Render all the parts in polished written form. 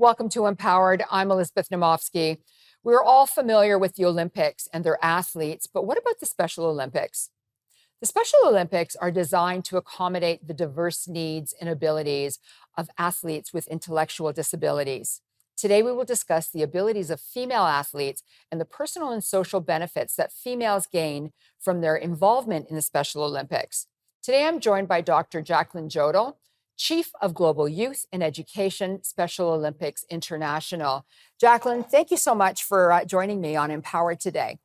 Welcome to Empowered. I'm Elizabeth Namofsky. We're all familiar with the Olympics and their athletes, but what about the Special Olympics? The Special Olympics are designed to accommodate the diverse needs and abilities of athletes with intellectual disabilities. Today, we will discuss the abilities of female athletes and the personal and social benefits that females gain from their involvement in the Special Olympics. Today, I'm joined by Dr. Jacqueline Jodl, Chief of Global Youth and Education, Special Olympics International. Jacqueline, thank you so much for joining me on Empowered today.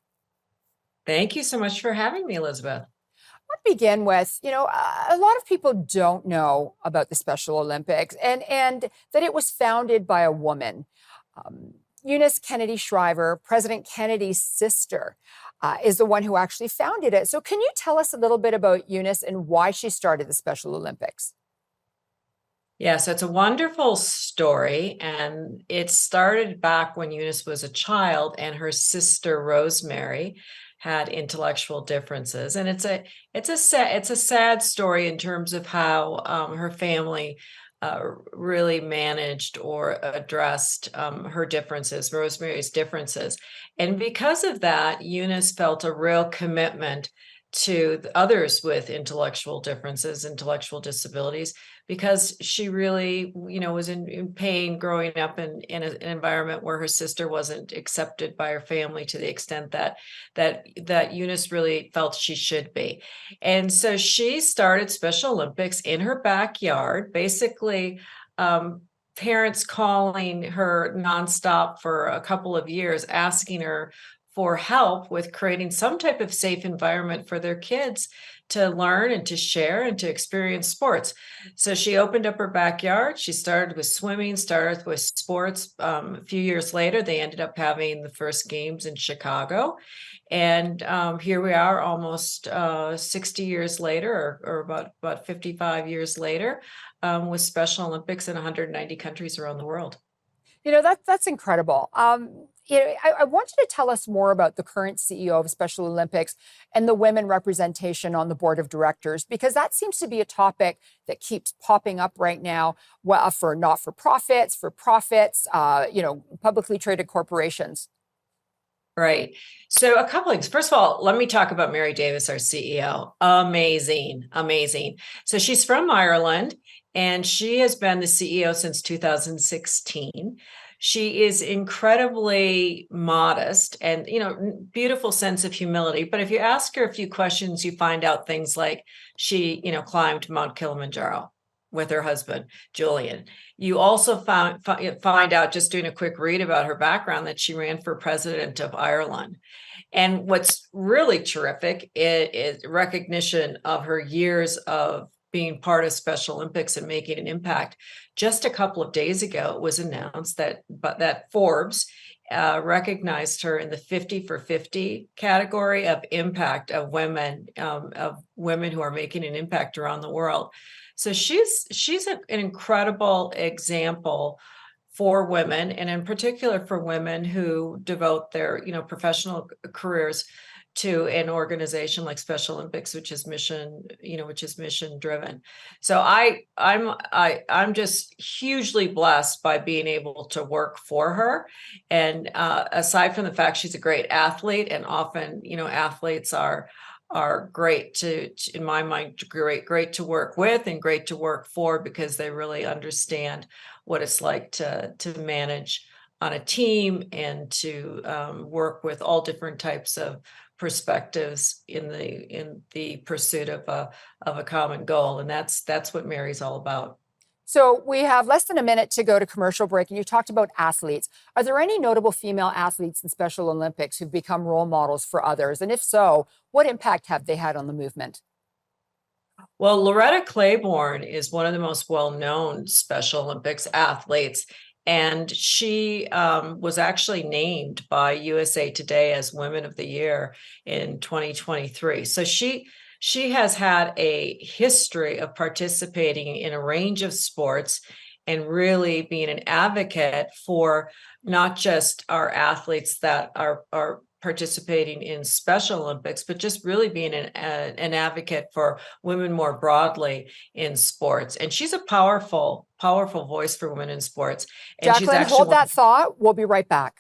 Thank you so much for having me, Elizabeth. I want to begin with, a lot of people don't know about the Special Olympics and that it was founded by a woman. Eunice Kennedy Shriver, President Kennedy's sister, is the one who actually founded it. So can you tell us a little bit about Eunice and why she started the Special Olympics? Yeah, so it's a wonderful story, and it started back when Eunice was a child and her sister Rosemary had intellectual differences. And it's a sad story in terms of how her family really managed or addressed her differences, Rosemary's differences. And because of that, Eunice felt a real commitment to others with intellectual differences, intellectual disabilities, because she really, was in pain growing up in an environment where her sister wasn't accepted by her family to the extent that Eunice really felt she should be. And so she started Special Olympics in her backyard, basically. Parents calling her nonstop for a couple of years, asking her for help with creating some type of safe environment for their kids to learn and to share and to experience sports. So she opened up her backyard. She started with swimming, started with sports. A few years later, they ended up having the first games in Chicago. And here we are almost 60 years later, or about 55 years later, with Special Olympics in 190 countries around the world. That's incredible. I want you to tell us more about the current CEO of Special Olympics and the women representation on the board of directors, because that seems to be a topic that keeps popping up right now for not-for-profits, for profits, publicly traded corporations. Right. So a couple things. First of all, let me talk about Mary Davis, our CEO. Amazing, amazing. So she's from Ireland, and she has been the CEO since 2016. She is incredibly modest and, beautiful sense of humility. But if you ask her a few questions, you find out things like she, climbed Mount Kilimanjaro with her husband, Julian. You also find out, just doing a quick read about her background, that she ran for president of Ireland. And what's really terrific is recognition of her years of being part of Special Olympics and making an impact. Just a couple of days ago, it was announced that Forbes recognized her in the 50 for 50 category of impact of women who are making an impact around the world. So she's an incredible example for women, and in particular for women who devote their professional careers to an organization like Special Olympics, which is mission driven. So I'm just hugely blessed by being able to work for her. And aside from the fact she's a great athlete, and often athletes are great in my mind, great to work with and great to work for, because they really understand what it's like to manage on a team and to work with all different types of perspectives in the pursuit of a common goal. And that's what Mary's all about. So we have less than a minute to go to commercial break, and you talked about athletes. Are there any notable female athletes in Special Olympics who've become role models for others? And if so, what impact have they had on the movement? Well, Loretta Claiborne is one of the most well-known Special Olympics athletes, and she was actually named by USA Today as Women of the Year in 2023. So she has had a history of participating in a range of sports and really being an advocate for not just our athletes that are participating in Special Olympics, but just really being an advocate for women more broadly in sports. And she's a powerful voice for women in sports. And she's Jacqueline, actually hold that thought. We'll be right back.